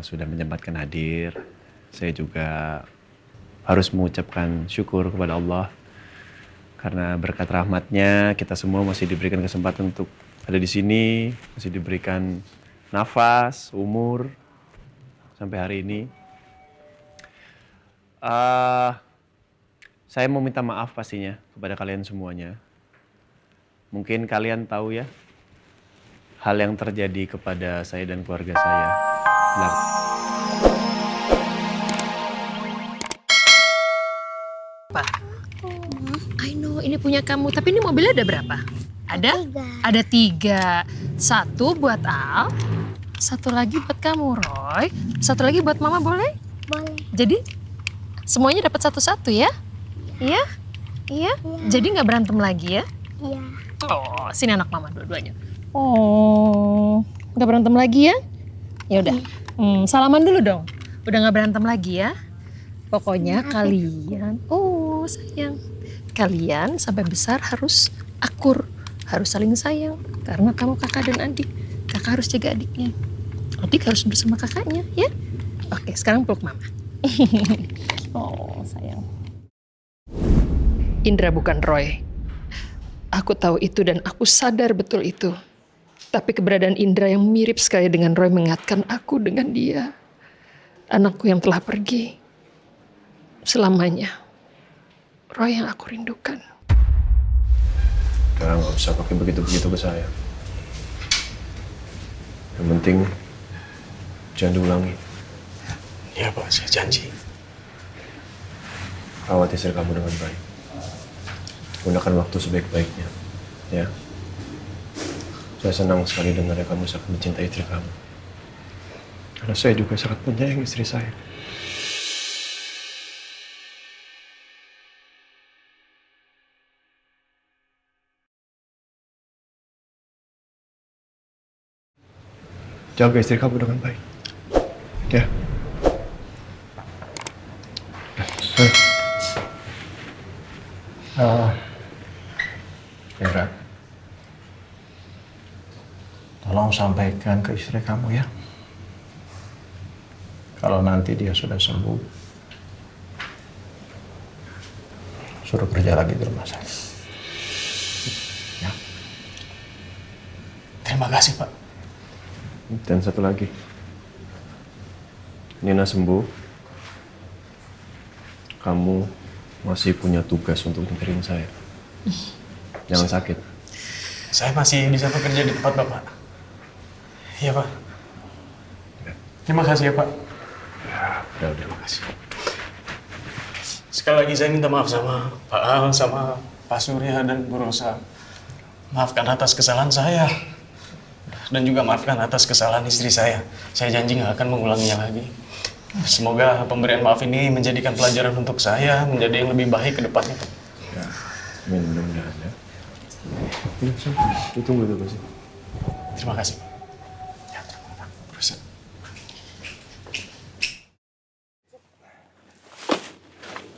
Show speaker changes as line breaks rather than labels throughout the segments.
sudah menyempatkan hadir. Saya juga harus mengucapkan syukur kepada Allah karena berkat rahmatnya kita semua masih diberikan kesempatan untuk ada di sini, masih diberikan nafas, umur sampai hari ini. Saya mau minta maaf pastinya kepada kalian semuanya. Mungkin kalian tahu ya hal yang terjadi kepada saya dan keluarga saya.
Apa? I know ini punya kamu, tapi ini mobilnya ada berapa? Ada? Ada 3. 1 buat Al, 1 lagi buat kamu Roy, 1 lagi buat Mama, boleh?
Boleh.
Jadi semuanya dapat 1-1 ya? Iya? Iya? Jadi nggak berantem lagi ya?
Iya.
Oh, sini anak Mama dua-duanya. Oh, nggak berantem lagi ya? Ya udah. Salaman dulu dong. Udah nggak berantem lagi ya? Pokoknya kalian, oh sayang, kalian sampai besar harus akur, harus saling sayang. Karena kamu kakak dan adik, kakak harus jaga adiknya. Adik harus bersama kakaknya, ya? Oke, sekarang peluk mama. Oh sayang. Indra bukan Roy. Aku tahu itu dan aku sadar betul itu. Tapi keberadaan Indra yang mirip sekali dengan Roy mengingatkan aku dengan dia. Anakku yang telah pergi. Selamanya. Roy yang aku rindukan.
Udah nggak usah pakai begitu-begitu ke saya. Yang penting jangan diulangi.
Iya Pak, saya janji.
Rawat istri kamu dengan baik. Gunakan waktu sebaik-baiknya. Ya. Saya senang sekali dengar kamu sangat mencintai istri kamu. Karena saya juga sangat menyayangi istri saya. Jaga istri kamu dengan baik. Ya.
Indra, tolong sampaikan ke istri kamu ya. Kalau nanti dia sudah sembuh, suruh kerja lagi di rumah saya. Ya. Terima kasih Pak.
Dan satu lagi. Nina sembuh. Kamu masih punya tugas untuk nganterin saya. Jangan sakit.
Saya masih bisa bekerja di tempat Bapak. Iya Pak. Terima kasih ya Pak.
Udah, terima kasih.
Sekali lagi saya minta maaf sama Pak Al, sama Pak Surya dan Bu Rosa. Maafkan atas kesalahan saya. Dan juga maafkan atas kesalahan istri saya. Saya janji nggak akan mengulanginya lagi. Semoga pemberian maaf ini menjadikan pelajaran untuk saya, menjadi yang lebih baik ke depannya.
Ya, amin, mudah-mudahan ya. Ya, ditunggu itu pasti.
Terima kasih. Ya, terus.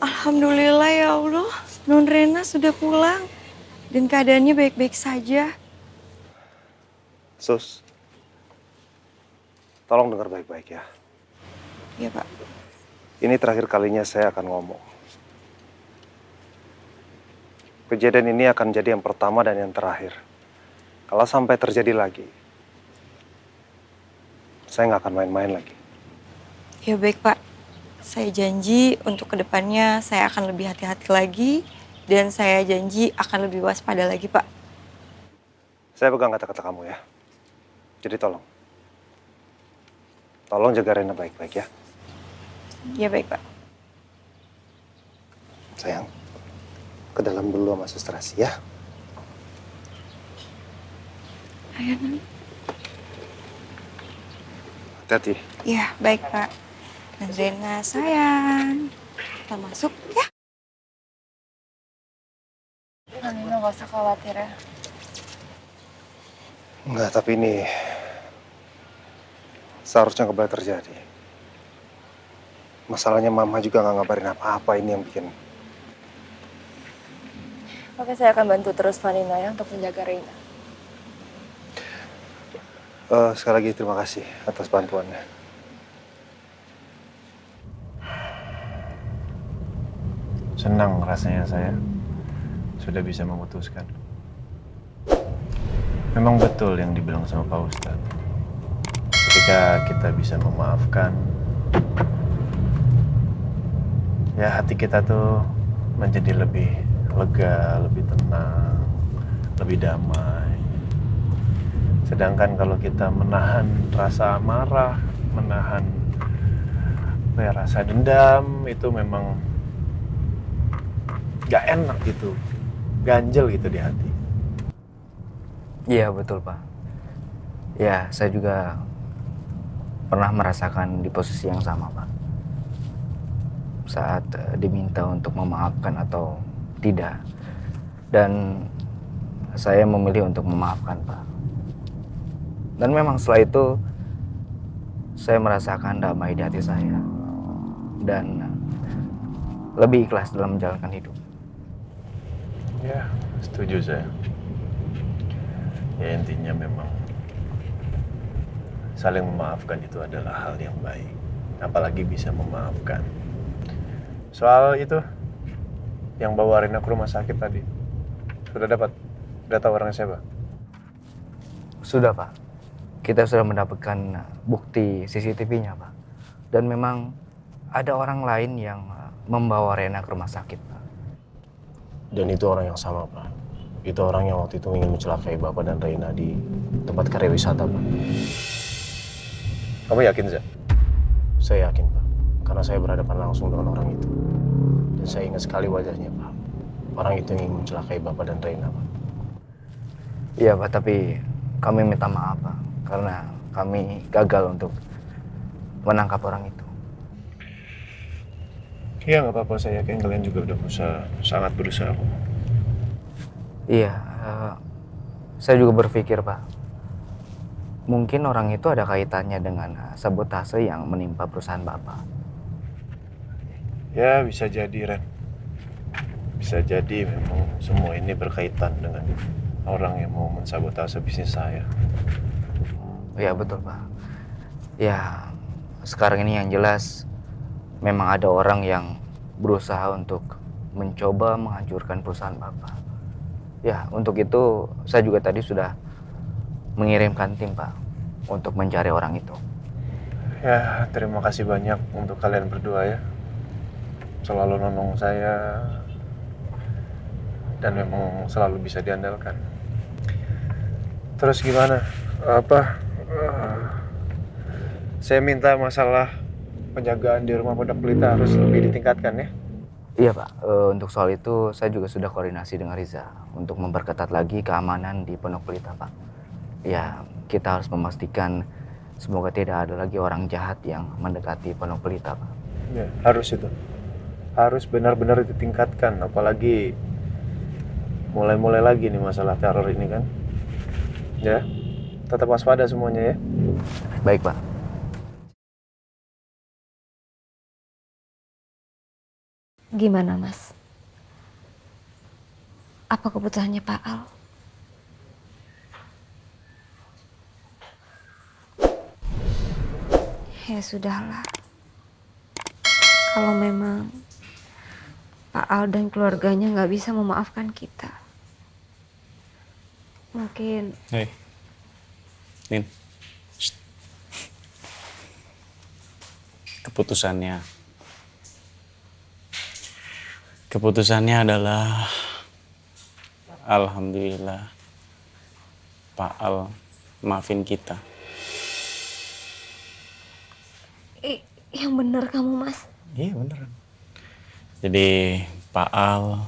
Alhamdulillah ya Allah, Non Rena sudah pulang dan keadaannya baik-baik saja.
Sus, tolong dengar baik-baik ya.
Iya Pak.
Ini terakhir kalinya saya akan ngomong. Kejadian ini akan jadi yang pertama dan yang terakhir. Kalau sampai terjadi lagi, saya nggak akan main-main lagi.
Ya baik Pak, saya janji untuk kedepannya saya akan lebih hati-hati lagi dan saya janji akan lebih waspada lagi Pak.
Saya pegang kata-kata kamu ya. Jadi tolong jaga Rena baik-baik ya.
Ya baik Pak.
Sayang, ke dalam dulu sama Suster Asi ya.
Ayo Non.
Hati-hati.
Ya baik Pak. Non Rena sayang, kita masuk ya. Nino gak usah khawatir ya.
Enggak, tapi ini seharusnya kembali terjadi. Masalahnya Mama juga nggak ngabarin apa-apa, ini yang bikin.
Oke, saya akan bantu terus Vanina ya untuk menjaga Reina.
Sekali lagi terima kasih atas bantuannya.
senang rasanya saya sudah bisa memutuskan. Memang betul yang dibilang sama Pak Ustadz. Ketika kita bisa memaafkan, ya hati kita tuh menjadi lebih lega, lebih tenang, lebih damai. Sedangkan kalau kita menahan rasa amarah, menahan rasa dendam, itu memang gak enak gitu, ganjel gitu di hati.
Iya betul Pak. Ya saya juga pernah merasakan di posisi yang sama Pak. Saat diminta untuk memaafkan atau tidak. Dan saya memilih untuk memaafkan Pak. Dan memang setelah itu saya merasakan damai di hati saya. Dan lebih ikhlas dalam menjalankan hidup.
Ya, setuju saya. Ya intinya memang saling memaafkan itu adalah hal yang baik. Apalagi bisa memaafkan. Soal itu, yang bawa Rina ke rumah sakit tadi, sudah dapat? Sudah tahu orangnya siapa?
Sudah Pak. Kita sudah mendapatkan bukti CCTV-nya Pak. Dan memang ada orang lain yang membawa Rena ke rumah sakit Pak.
Dan itu orang yang sama, Pak. Itu orang yang waktu itu ingin mencelakai Bapak dan Reina di tempat karya wisata, Pak.
Kamu yakin, Zak?
Saya yakin, Pak. Karena saya berhadapan langsung dengan orang itu. Dan saya ingat sekali wajahnya, Pak. Orang itu ingin mencelakai Bapak dan Reina, Pak.
Iya Pak, tapi kami minta maaf Pak. Karena kami gagal untuk menangkap orang itu.
Iya, nggak apa-apa. Saya yakin kalian juga udah sangat berusaha.
Iya, saya juga berpikir Pak. Mungkin orang itu ada kaitannya dengan sabotase yang menimpa perusahaan Bapak.
Ya, bisa jadi, Ren. Bisa jadi memang semua ini berkaitan dengan orang yang mau mensabotase bisnis saya.
Iya betul Pak. Ya, sekarang ini yang jelas memang ada orang yang berusaha untuk mencoba menghancurkan perusahaan Bapak. Ya, untuk itu saya juga tadi sudah mengirimkan tim Pak untuk mencari orang itu.
Ya, terima kasih banyak untuk kalian berdua ya. Selalu nolong saya dan memang selalu bisa diandalkan. Terus gimana? Saya minta masalah penjagaan di rumah Pondok Pelita harus lebih ditingkatkan ya.
Iya Pak, untuk soal itu saya juga sudah koordinasi dengan Riza untuk memperketat lagi keamanan di Pondok Pelita Pak. Ya, kita harus memastikan semoga tidak ada lagi orang jahat yang mendekati Pondok Pelita Pak.
Ya, harus itu. Harus benar-benar ditingkatkan, apalagi mulai-mulai lagi nih masalah teror ini kan. Ya, tetap waspada semuanya ya.
Baik Pak.
Gimana, Mas? Apa keputusannya Pak Al? Ya sudahlah. Kalau memang Pak Al dan keluarganya nggak bisa memaafkan kita, mungkin...
Hei, Nin. Shh. Keputusannya adalah alhamdulillah Pak Al maafin kita.
Yang bener kamu, Mas.
Iya beneran. Jadi Pak Al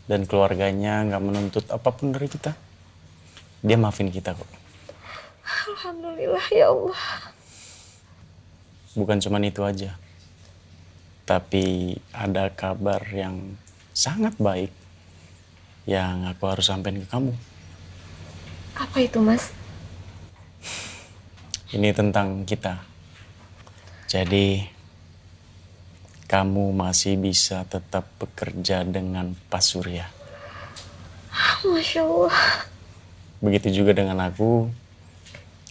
dan keluarganya nggak menuntut apapun dari kita. Dia maafin kita kok.
Alhamdulillah ya Allah.
Bukan cuma itu aja. Tapi ada kabar yang sangat baik yang aku harus sampaikan ke kamu.
Apa itu, Mas?
Ini tentang kita. Jadi kamu masih bisa tetap bekerja dengan Pak Surya.
Masya Allah.
Begitu juga dengan aku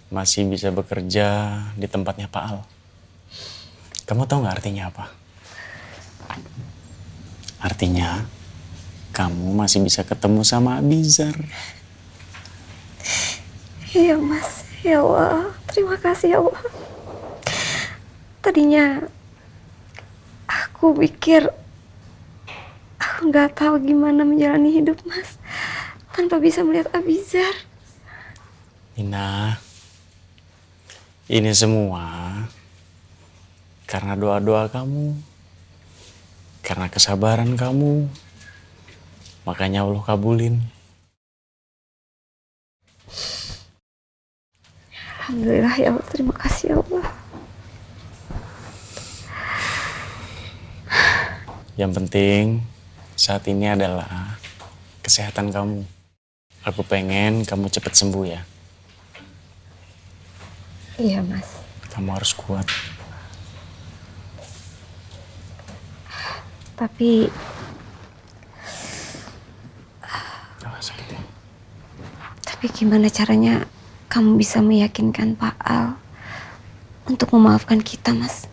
masih bisa bekerja di tempatnya Pak Al. Kamu tahu nggak artinya apa? Artinya, kamu masih bisa ketemu sama Abizar.
Iya Mas, ya Allah, terima kasih ya Allah. Tadinya aku pikir aku nggak tahu gimana menjalani hidup Mas tanpa bisa melihat Abizar.
Nina, ini semua karena doa-doa kamu, karena kesabaran kamu, makanya Allah kabulin.
Alhamdulillah ya Allah, terima kasih ya Allah.
Yang penting saat ini adalah kesehatan kamu. Aku pengen kamu cepat sembuh ya.
Iya Mas.
Kamu harus kuat.
Tapi
Jangan sakit ya.
Tapi gimana caranya kamu bisa meyakinkan Pak Al untuk memaafkan kita, Mas?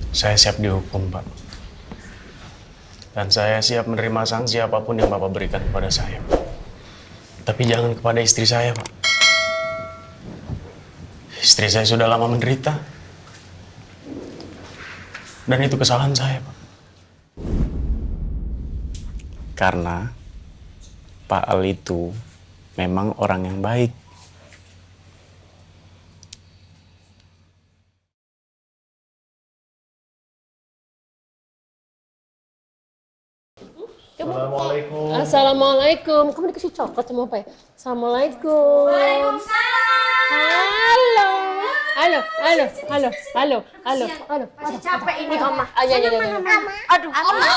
Saya siap dihukum, Pak. Dan saya siap menerima sanksi apapun yang Bapak berikan kepada saya. Tapi jangan kepada istri saya, Pak. Istri saya sudah lama menderita. Dan itu kesalahan saya, Pak. Karena Pak Al itu memang orang yang baik.
Assalamualaikum.
Assalamualaikum. Kamu dikasih coklat sama apa ya? Assalamualaikum. Waalaikumsalam. Halo. Halo, halo, halo, halo, halo, halo.
Masih capek ini Oma.
Ayo, ayo, ayo.
Aduh, Oma.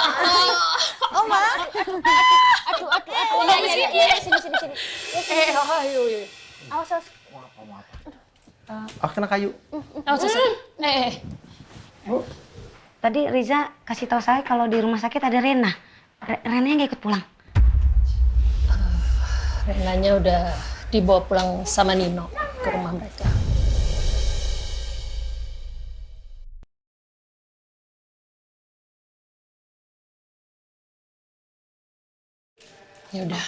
Oma. Aduh. Iya, sini.
Ayo, ayo.
Awas, awas.
Kena kayu.
Awas, awas.
Bu, tadi Riza kasih tahu saya kalau di rumah sakit ada Rena. Renanya nggak ikut pulang.
Renanya udah dibawa pulang sama Nino ke rumah mereka. Ya udah.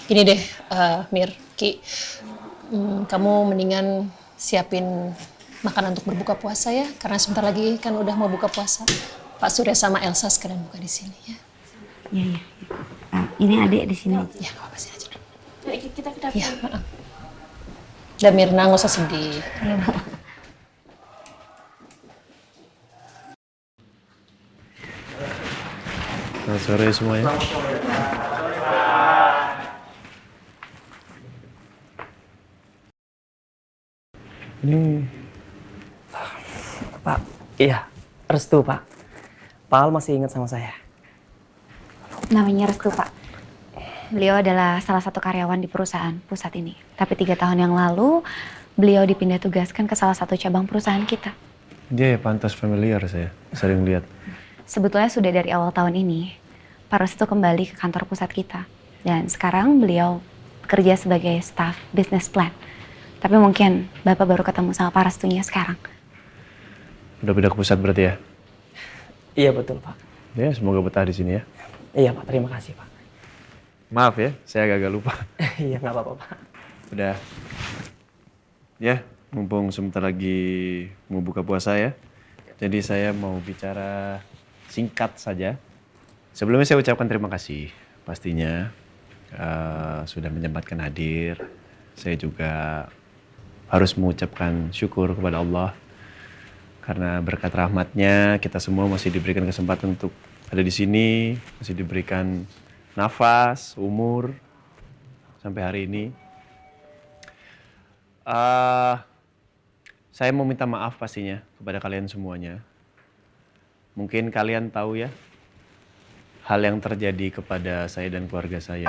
Gini deh, Mir, Ki, kamu mendingan siapin makanan untuk berbuka puasa ya, karena sebentar lagi kan udah mau buka puasa. Pak Surya sama Elsa sekalian buka di sini ya.
Iya. Ini adik di sini.
Ya, nggak apa-apa sih aja dulu.
Kita ke dapur.
Ya, udah Mirna, nggak usah sedih.
Selamat sore semuanya. Ini
Pak, iya, Restu Pak. Pak Al masih ingat sama saya.
Namanya Restu, Pak. Beliau adalah salah satu karyawan di perusahaan pusat ini. Tapi 3 tahun yang lalu, beliau dipindah tugaskan ke salah satu cabang perusahaan kita.
dia ya pantas familiar, saya sering lihat.
Sebetulnya sudah dari awal tahun ini, Pak Restu kembali ke kantor pusat kita. Dan sekarang beliau bekerja sebagai staff business plan. Tapi mungkin Bapak baru ketemu sama Pak Restunya sekarang.
Udah pindah ke pusat berarti ya?
Iya betul Pak.
Ya, semoga betah di sini ya.
Iya Pak, terima kasih Pak.
Maaf ya, saya agak lupa.
Iya nggak apa-apa Pak.
Udah. Ya, mumpung sebentar lagi mau buka puasa ya. Jadi saya mau bicara singkat saja. Sebelumnya saya ucapkan terima kasih pastinya sudah menyempatkan hadir. Saya juga harus mengucapkan syukur kepada Allah karena berkat rahmatnya kita semua masih diberikan kesempatan untuk ada di sini, masih diberikan nafas, umur sampai hari ini. Saya mau minta maaf pastinya kepada kalian semuanya. Mungkin kalian tahu ya hal yang terjadi kepada saya dan keluarga saya.